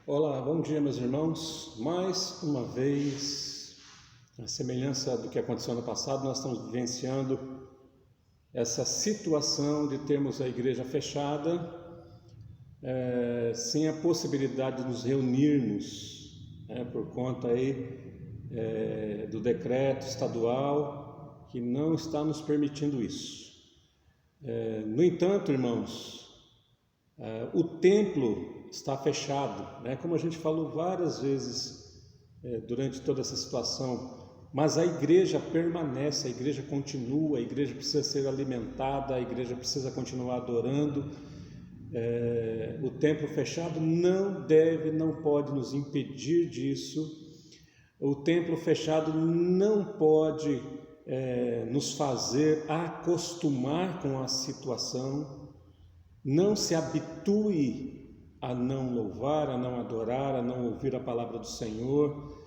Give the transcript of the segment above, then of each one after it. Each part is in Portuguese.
Olá, bom dia meus irmãos. Mais uma vez, a semelhança do que aconteceu no passado, nós estamos vivenciando essa situação de termos a igreja fechada, sem a possibilidade de nos reunirmos, por conta aí do decreto estadual que não está nos permitindo isso. No entanto, irmãos, o templo está fechado, como a gente falou várias vezes durante toda essa situação, mas a igreja permanece, a igreja continua, a igreja precisa ser alimentada, a igreja precisa continuar adorando. O templo fechado não pode nos impedir disso. O templo fechado não pode nos fazer acostumar com a situação. Não se habitue a não louvar, a não adorar, a não ouvir a palavra do Senhor,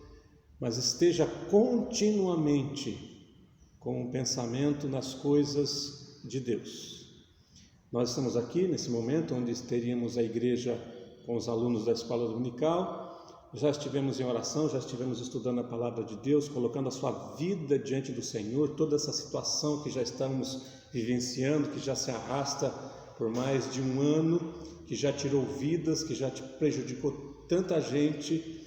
mas esteja continuamente com o pensamento nas coisas de Deus. Nós estamos aqui nesse momento onde teríamos a igreja com os alunos da escola dominical, já estivemos em oração, já estivemos estudando a palavra de Deus, colocando a sua vida diante do Senhor, toda essa situação que já estamos vivenciando, que já se arrasta por mais de um ano, que já tirou vidas, que já prejudicou tanta gente.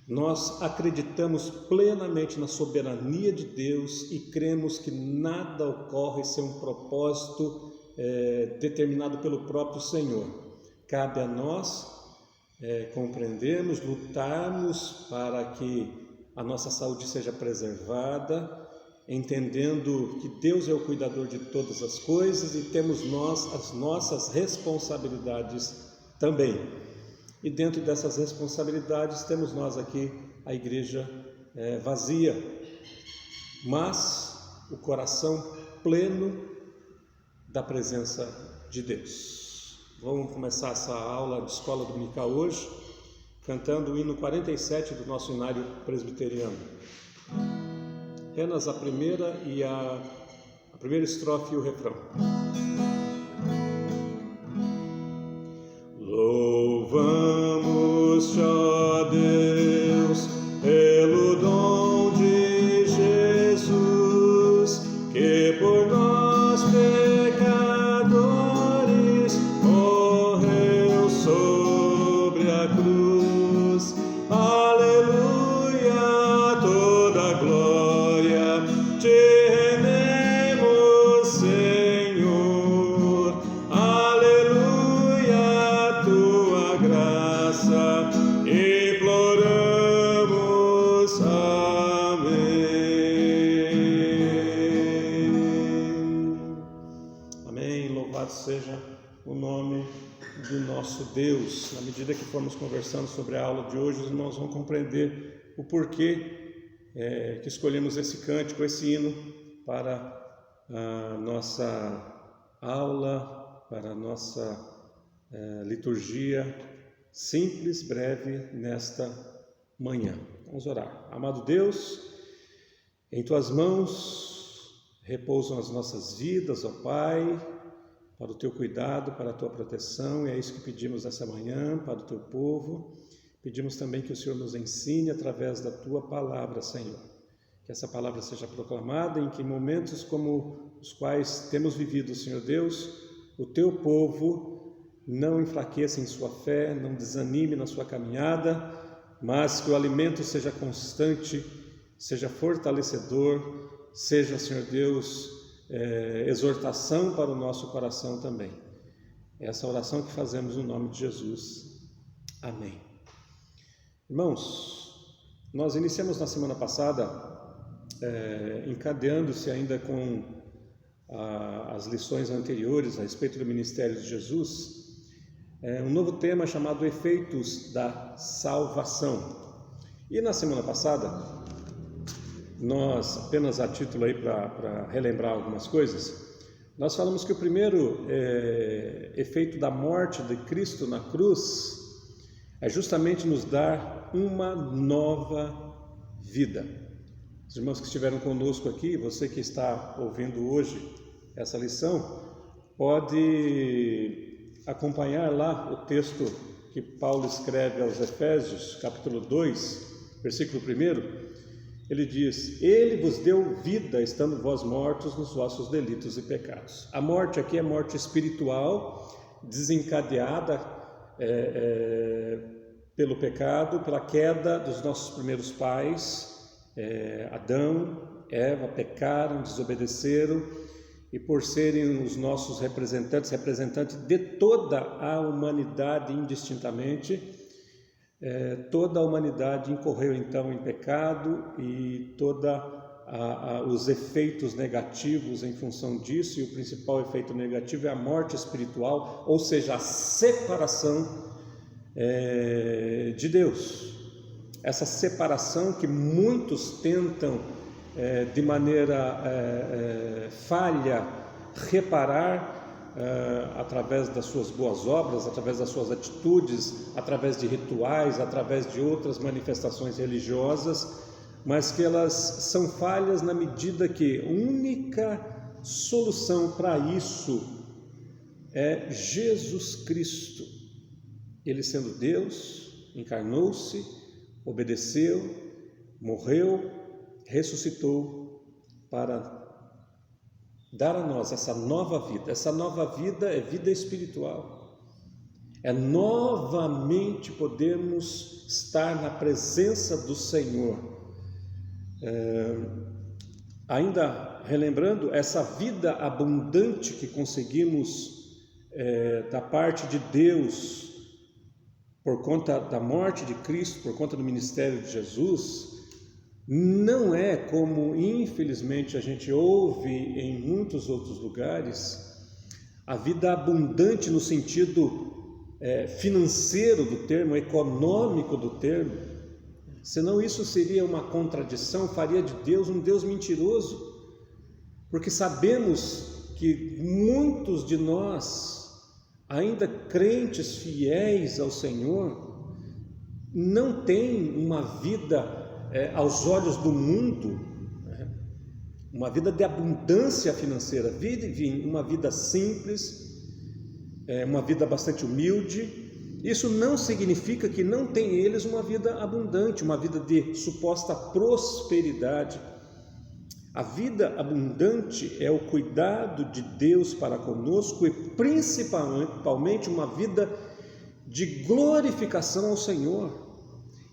Nós acreditamos plenamente na soberania de Deus e cremos que nada ocorre sem um propósito determinado pelo próprio Senhor. Cabe a nós compreendermos, lutarmos para que a nossa saúde seja preservada, entendendo que Deus é o cuidador de todas as coisas e temos nós as nossas responsabilidades também. E dentro dessas responsabilidades temos nós aqui a igreja vazia, mas o coração pleno da presença de Deus. Vamos começar essa aula de escola dominical hoje, cantando o hino 47 do nosso hinário presbiteriano. Apenas a primeira estrofe e o refrão. Louvamos-te, ó Deus, pelo dom de Jesus, que por nós pecadores morreu sobre a cruz. Aleluia, toda glória te rendemos, Senhor. Aleluia, tua graça imploramos. Amém. Amém. Louvado seja o nome do nosso Deus. Na medida que formos conversando sobre a aula de hoje, os irmãos vão compreender o porquê que escolhemos esse cântico, esse hino para a nossa aula, para a nossa liturgia simples, breve, nesta manhã. Vamos orar. Amado Deus, em Tuas mãos repousam as nossas vidas, ó Pai, para o Teu cuidado, para a Tua proteção, e é isso que pedimos essa manhã para o Teu povo. Pedimos também que o Senhor nos ensine através da Tua palavra, Senhor. Que essa palavra seja proclamada em que momentos como os quais temos vivido, Senhor Deus, o Teu povo não enfraqueça em sua fé, não desanime na sua caminhada, mas que o alimento seja constante, seja fortalecedor, seja, Senhor Deus, exortação para o nosso coração também. Essa oração que fazemos no nome de Jesus. Amém. Irmãos, nós iniciamos na semana passada, encadeando-se ainda com as lições anteriores a respeito do ministério de Jesus, um novo tema chamado Efeitos da Salvação. E na semana passada, nós, apenas a título aí para relembrar algumas coisas, nós falamos que o primeiro efeito da morte de Cristo na cruz é justamente nos dar uma nova vida. Os irmãos que estiveram conosco aqui, você que está ouvindo hoje essa lição, pode acompanhar lá o texto que que Paulo escreve aos Efésios, capítulo 2, versículo 1, ele diz: Ele vos deu vida, estando vós mortos nos vossos delitos e pecados. A morte aqui é morte espiritual, desencadeada pelo pecado, pela queda dos nossos primeiros pais, Adão, Eva, pecaram, desobedeceram, e por serem os nossos representantes de toda a humanidade indistintamente, toda a humanidade incorreu então em pecado, e todos os efeitos negativos em função disso, e o principal efeito negativo é a morte espiritual, ou seja, a separação de Deus. Essa separação que muitos tentam de maneira falha reparar através das suas boas obras, através das suas atitudes, através de rituais, através de outras manifestações religiosas, mas que elas são falhas na medida que a única solução para isso é Jesus Cristo. Ele, sendo Deus, encarnou-se, obedeceu, morreu, ressuscitou para dar a nós essa nova vida. Essa nova vida é vida espiritual, é novamente podermos estar na presença do Senhor. Ainda relembrando, essa vida abundante que conseguimos da parte de Deus por conta da morte de Cristo, por conta do ministério de Jesus, não é como infelizmente a gente ouve em muitos outros lugares, a vida abundante no sentido financeiro do termo, econômico do termo, senão isso seria uma contradição, faria de Deus um Deus mentiroso, porque sabemos que muitos de nós, ainda crentes fiéis ao Senhor, não têm uma vida aos olhos do mundo, uma vida de abundância financeira, vivem uma vida simples, uma vida bastante humilde. Isso não significa que não tem eles uma vida abundante, uma vida de suposta prosperidade. A vida abundante é o cuidado de Deus para conosco e principalmente uma vida de glorificação ao Senhor.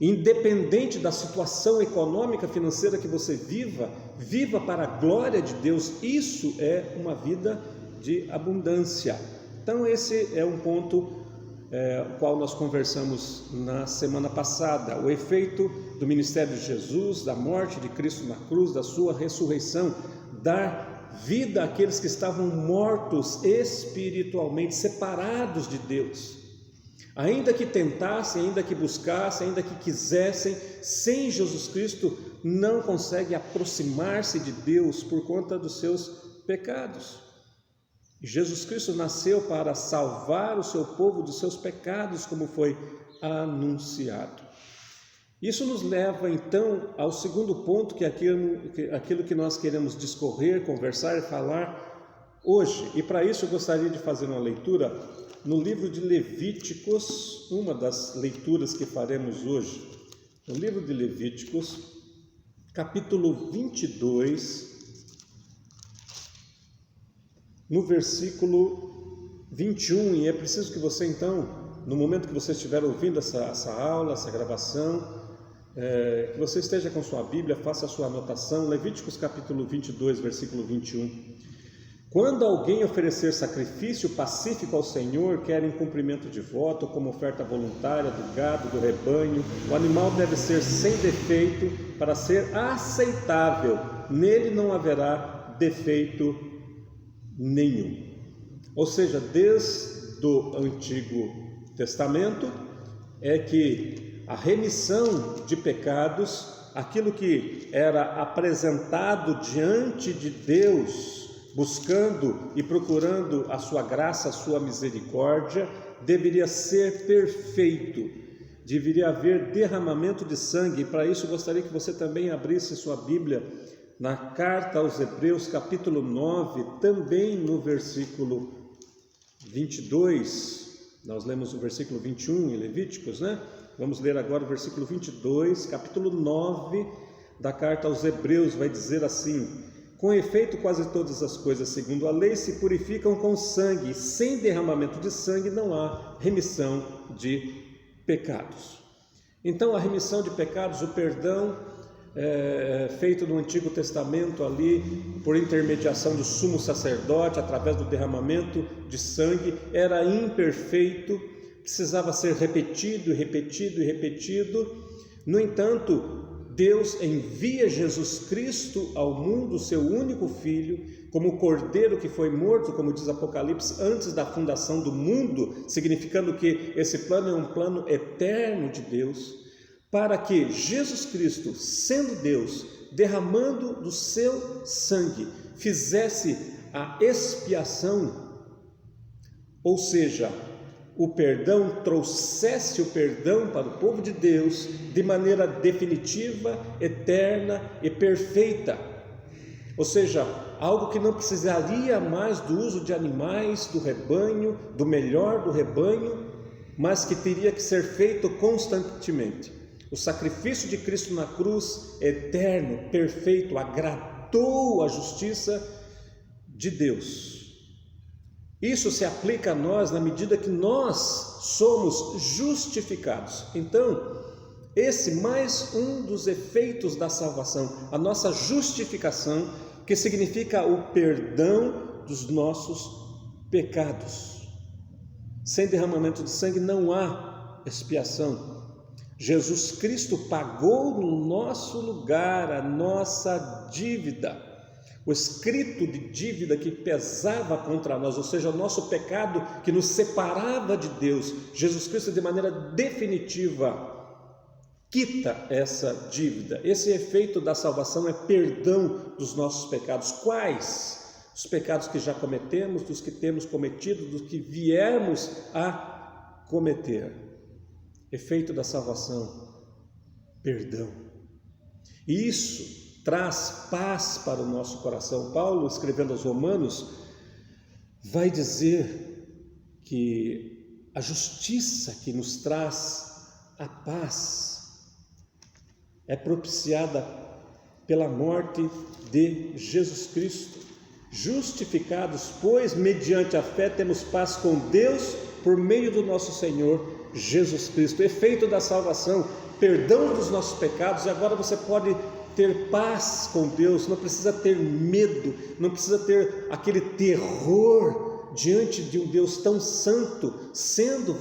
Independente da situação econômica, financeira que você viva para a glória de Deus. Isso é uma vida de abundância. Então esse é um ponto o qual nós conversamos na semana passada, o efeito do ministério de Jesus, da morte de Cristo na cruz, da sua ressurreição, dar vida àqueles que estavam mortos espiritualmente, separados de Deus. Ainda que tentassem, ainda que buscassem, ainda que quisessem, sem Jesus Cristo, não conseguem aproximar-se de Deus por conta dos seus pecados. Jesus Cristo nasceu para salvar o seu povo dos seus pecados, como foi anunciado. Isso nos leva então ao segundo ponto, que é aquilo que nós queremos discorrer, conversar e falar hoje. E para isso eu gostaria de fazer uma leitura no livro de Levíticos, uma das leituras que faremos hoje. No livro de Levíticos, capítulo 22, no versículo 21, e é preciso que você então, no momento que você estiver ouvindo essa aula, essa gravação, que você esteja com sua Bíblia, faça a sua anotação. Levíticos capítulo 22, versículo 21. Quando alguém oferecer sacrifício pacífico ao Senhor, quer em cumprimento de voto, como oferta voluntária do gado, do rebanho, o animal deve ser sem defeito para ser aceitável, nele não haverá defeito nenhum. Ou seja, desde o Antigo Testamento é que a remissão de pecados, aquilo que era apresentado diante de Deus, buscando e procurando a sua graça, a sua misericórdia, deveria ser perfeito, deveria haver derramamento de sangue. E para isso eu gostaria que você também abrisse sua Bíblia na carta aos Hebreus, capítulo 9, também no versículo 22, Nós lemos o versículo 21 em Levíticos, né? Vamos ler agora o versículo 22, capítulo 9 da carta aos Hebreus, vai dizer assim: com efeito, quase todas as coisas segundo a lei se purificam com sangue, e sem derramamento de sangue não há remissão de pecados. Então, a remissão de pecados, o perdão feito no Antigo Testamento ali, por intermediação do sumo sacerdote, através do derramamento de sangue, era imperfeito, precisava ser repetido e repetido e repetido. No entanto, Deus envia Jesus Cristo ao mundo, seu único Filho, como o Cordeiro que foi morto, como diz Apocalipse, antes da fundação do mundo, significando que esse plano é um plano eterno de Deus, para que Jesus Cristo, sendo Deus, derramando do seu sangue, fizesse a expiação, ou seja, o perdão, trouxesse o perdão para o povo de Deus de maneira definitiva, eterna e perfeita. Ou seja, algo que não precisaria mais do uso de animais do rebanho, do melhor do rebanho, mas que teria que ser feito constantemente. O sacrifício de Cristo na cruz, eterno, perfeito, agradou a justiça de Deus. Isso se aplica a nós na medida que nós somos justificados. Então, esse mais um dos efeitos da salvação, a nossa justificação, que significa o perdão dos nossos pecados. Sem derramamento de sangue não há expiação. Jesus Cristo pagou no nosso lugar a nossa dívida, o escrito de dívida que pesava contra nós, ou seja, o nosso pecado que nos separava de Deus. Jesus Cristo, de maneira definitiva, quita essa dívida. Esse efeito da salvação é perdão dos nossos pecados. Quais? Os pecados que já cometemos, dos que temos cometido, dos que viemos a cometer. Efeito da salvação, perdão. E isso traz paz para o nosso coração. Paulo, escrevendo aos Romanos, vai dizer que a justiça que nos traz a paz é propiciada pela morte de Jesus Cristo. Justificados, pois, mediante a fé, temos paz com Deus por meio do nosso Senhor Jesus Cristo. Efeito da salvação, perdão dos nossos pecados, e agora você pode ter paz com Deus, não precisa ter medo, não precisa ter aquele terror diante de um Deus tão santo, sendo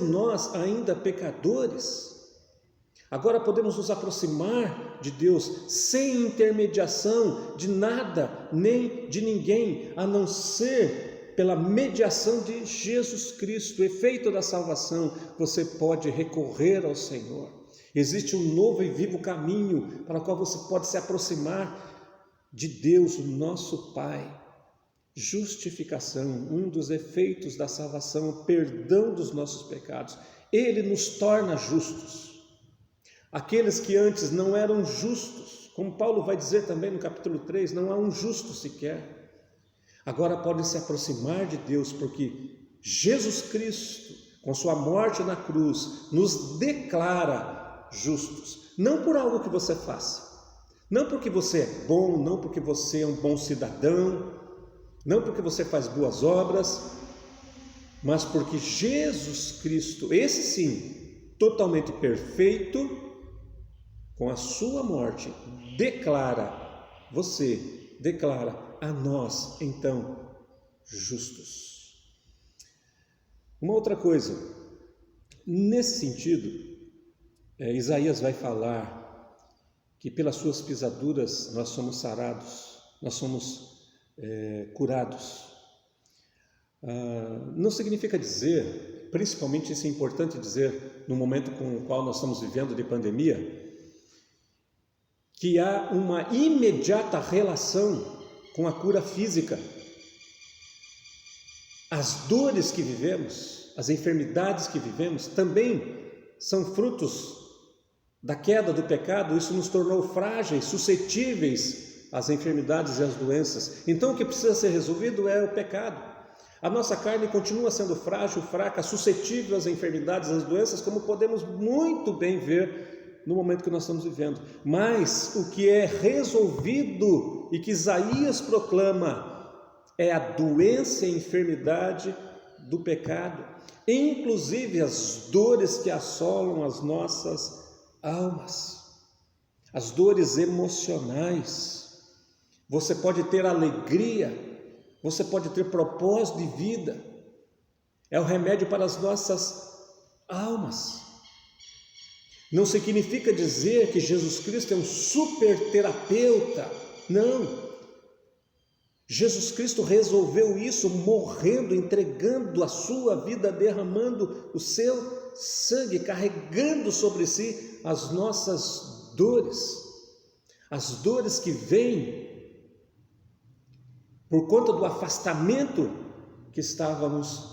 nós ainda pecadores. Agora podemos nos aproximar de Deus sem intermediação de nada, nem de ninguém, a não ser pela mediação de Jesus Cristo. Efeito da salvação, você pode recorrer ao Senhor. Existe um novo e vivo caminho para o qual você pode se aproximar de Deus, o nosso Pai. Justificação, um dos efeitos da salvação, o perdão dos nossos pecados. Ele nos torna justos. Aqueles que antes não eram justos, como Paulo vai dizer também no capítulo 3, não há um justo sequer. Agora podem se aproximar de Deus, porque Jesus Cristo, com sua morte na cruz, nos declara justos. Não por algo que você faça, não porque você é bom, não porque você é um bom cidadão, não porque você faz boas obras, mas porque Jesus Cristo, esse sim, totalmente perfeito, com a sua morte, declara a nós, então, justos. Uma outra coisa, nesse sentido, Isaías vai falar que pelas suas pisaduras nós somos sarados, nós somos curados. Não significa dizer, principalmente isso é importante dizer no momento com o qual nós estamos vivendo de pandemia, que há uma imediata relação com a cura física. As dores que vivemos, as enfermidades que vivemos, também são frutos da queda do pecado. Isso nos tornou frágeis, suscetíveis às enfermidades e às doenças. Então o que precisa ser resolvido é o pecado. A nossa carne continua sendo frágil, fraca, suscetível às enfermidades, às doenças, como podemos muito bem ver no momento que nós estamos vivendo. Mas o que é resolvido e que Isaías proclama é a doença e a enfermidade do pecado, inclusive as dores que assolam as nossas almas, as dores emocionais. Você pode ter alegria, você pode ter propósito de vida, é o remédio para as nossas almas. Não significa dizer que Jesus Cristo é um super terapeuta, não. Jesus Cristo resolveu isso morrendo, entregando a sua vida, derramando o seu sangue, carregando sobre si as nossas dores, as dores que vêm por conta do afastamento que estávamos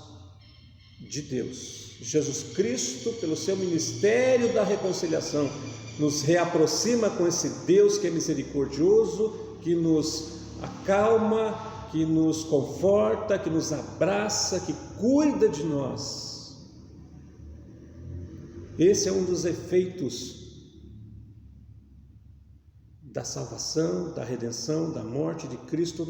de Deus. Jesus Cristo, pelo seu ministério da reconciliação, nos reaproxima com esse Deus que é misericordioso, que nos acalma, que nos conforta, que nos abraça, que cuida de nós. Esse é um dos efeitos da salvação, da redenção, da morte de Cristo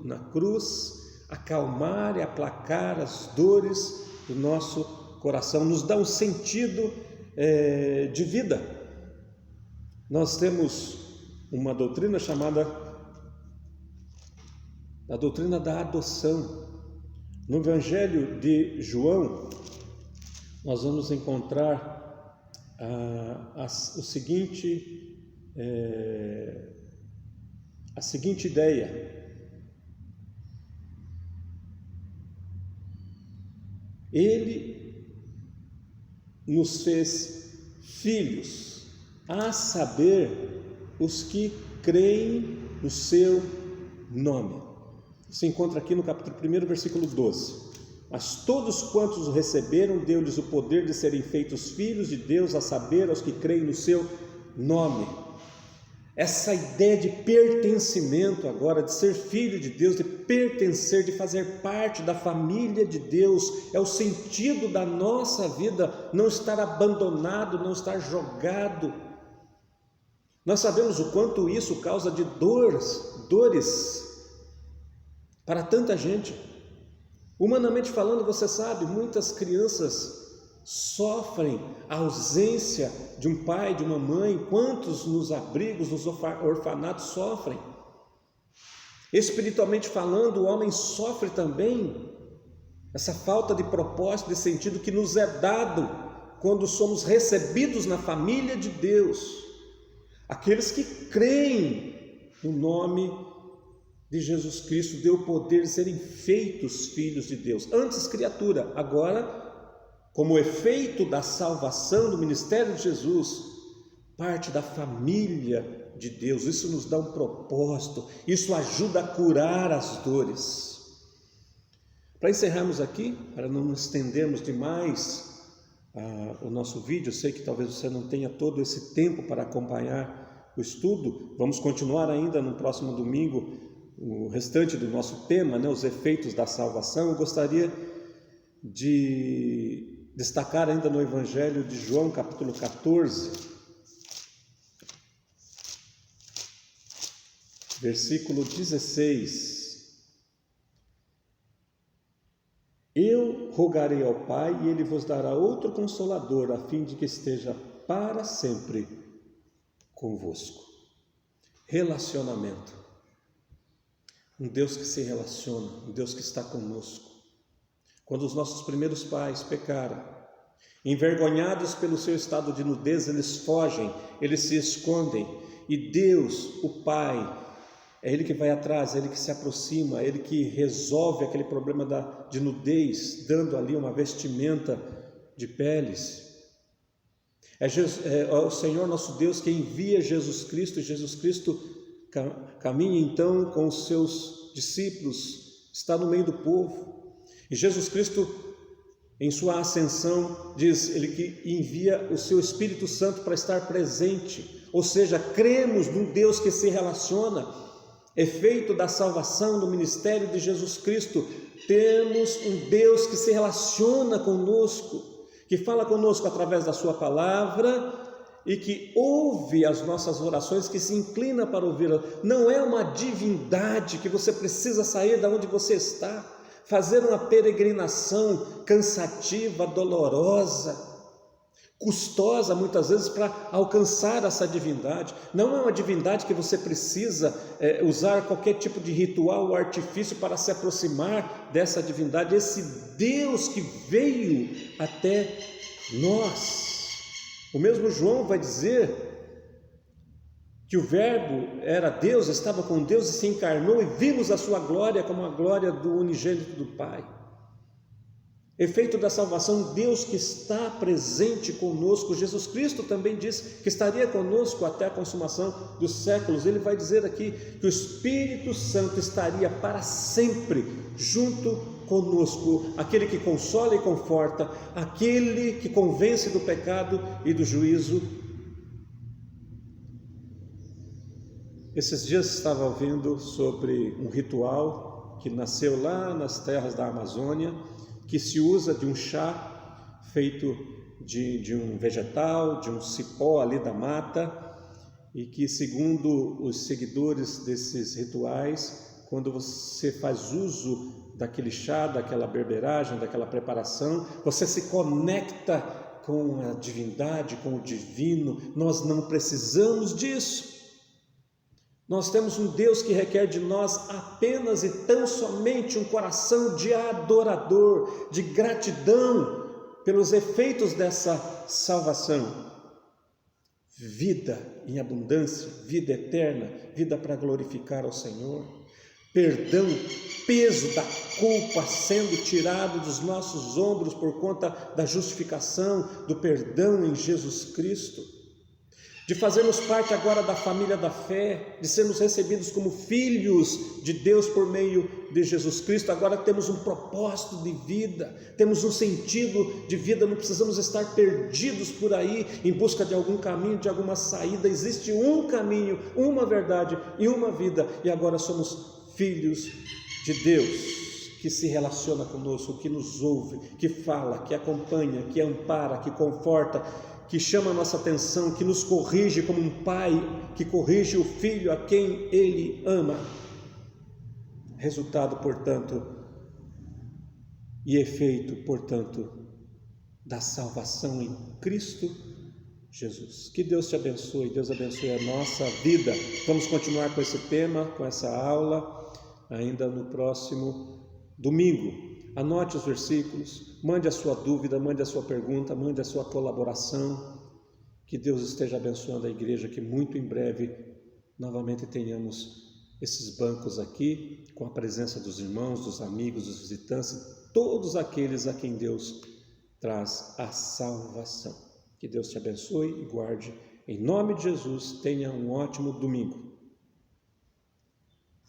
na cruz, acalmar e aplacar as dores do nosso coração, nos dá um sentido de vida. Nós temos uma doutrina chamada a doutrina da adoção. No Evangelho de João, nós vamos encontrar a seguinte ideia. Ele nos fez filhos, a saber, os que creem no seu nome. Se encontra aqui no capítulo 1, versículo 12. Mas todos quantos o receberam, deu-lhes o poder de serem feitos filhos de Deus, a saber, aos que creem no seu nome. Essa ideia de pertencimento agora, de ser filho de Deus, de pertencer, de fazer parte da família de Deus, é o sentido da nossa vida, não estar abandonado, não estar jogado. Nós sabemos o quanto isso causa de dores para tanta gente. Humanamente falando, você sabe, muitas crianças sofrem a ausência de um pai, de uma mãe. Quantos nos abrigos, nos orfanatos sofrem? Espiritualmente falando, o homem sofre também essa falta de propósito, de sentido que nos é dado quando somos recebidos na família de Deus. Aqueles que creem no nome de Jesus Cristo deu o poder de serem feitos filhos de Deus. Antes criatura, agora, como efeito da salvação, do ministério de Jesus, parte da família de Deus. Isso nos dá um propósito, isso ajuda a curar as dores. Para encerrarmos aqui, para não nos estendermos demais o nosso vídeo, eu sei que talvez você não tenha todo esse tempo para acompanhar o estudo, vamos continuar ainda no próximo domingo o restante do nosso tema, os efeitos da salvação. Eu gostaria de destacar ainda no Evangelho de João, capítulo 14, versículo 16. Eu rogarei ao Pai e Ele vos dará outro Consolador, a fim de que esteja para sempre convosco. Relacionamento. Um Deus que se relaciona, um Deus que está conosco. Quando os nossos primeiros pais pecaram, envergonhados pelo seu estado de nudez, eles fogem, eles se escondem, e Deus, o Pai, é Ele que vai atrás, é Ele que se aproxima, é Ele que resolve aquele problema de nudez, dando ali uma vestimenta de peles. É o Senhor nosso Deus que envia Jesus Cristo, e Jesus Cristo caminha então com os seus discípulos, está no meio do povo, e Jesus Cristo, em sua ascensão, diz Ele que envia o seu Espírito Santo para estar presente, ou seja, cremos num Deus que se relaciona. Efeito da salvação, do ministério de Jesus Cristo, Temos um Deus que se relaciona conosco, que fala conosco através da sua palavra e que ouve as nossas orações, que se inclina para ouvi-las. Não é uma divindade que você precisa sair da onde você está, fazer uma peregrinação cansativa, dolorosa, custosa muitas vezes para alcançar essa divindade. Não é uma divindade que você precisa usar qualquer tipo de ritual ou artifício para se aproximar dessa divindade. Esse Deus que veio até nós. O mesmo João vai dizer que o Verbo era Deus, estava com Deus e se encarnou, e vimos a sua glória como a glória do unigênito do Pai. Efeito da salvação, Deus que está presente conosco. Jesus Cristo também disse que estaria conosco até a consumação dos séculos. Ele vai dizer aqui que o Espírito Santo estaria para sempre junto conosco, aquele que consola e conforta, aquele que convence do pecado e do juízo. Esses dias estava ouvindo sobre um ritual que nasceu lá nas terras da Amazônia, que se usa de um chá feito de um vegetal, de um cipó ali da mata, e que, segundo os seguidores desses rituais, quando você faz uso daquele chá, daquela berberagem, daquela preparação, você se conecta com a divindade, com o divino. Nós não precisamos disso. Nós temos um Deus que requer de nós apenas e tão somente um coração de adorador, de gratidão pelos efeitos dessa salvação. Vida em abundância, vida eterna, vida para glorificar ao Senhor. Perdão, peso da culpa sendo tirado dos nossos ombros por conta da justificação, do perdão em Jesus Cristo. De fazermos parte agora da família da fé, de sermos recebidos como filhos de Deus por meio de Jesus Cristo. Agora temos um propósito de vida, temos um sentido de vida, não precisamos estar perdidos por aí em busca de algum caminho, de alguma saída. Existe um caminho, uma verdade e uma vida, e agora somos filhos de Deus, que se relaciona conosco, que nos ouve, que fala, que acompanha, que ampara, que conforta, que chama a nossa atenção, que nos corrige como um pai que corrige o filho a quem ele ama. Resultado, portanto, e efeito, portanto, da salvação em Cristo Jesus. Que Deus te abençoe, Deus abençoe a nossa vida. Vamos continuar com esse tema, com essa aula, ainda no próximo domingo. Anote os versículos, mande a sua dúvida, mande a sua pergunta, mande a sua colaboração. Que Deus esteja abençoando a igreja, que muito em breve novamente tenhamos esses bancos aqui, com a presença dos irmãos, dos amigos, dos visitantes, todos aqueles a quem Deus traz a salvação. Que Deus te abençoe e guarde. Em nome de Jesus, tenha um ótimo domingo.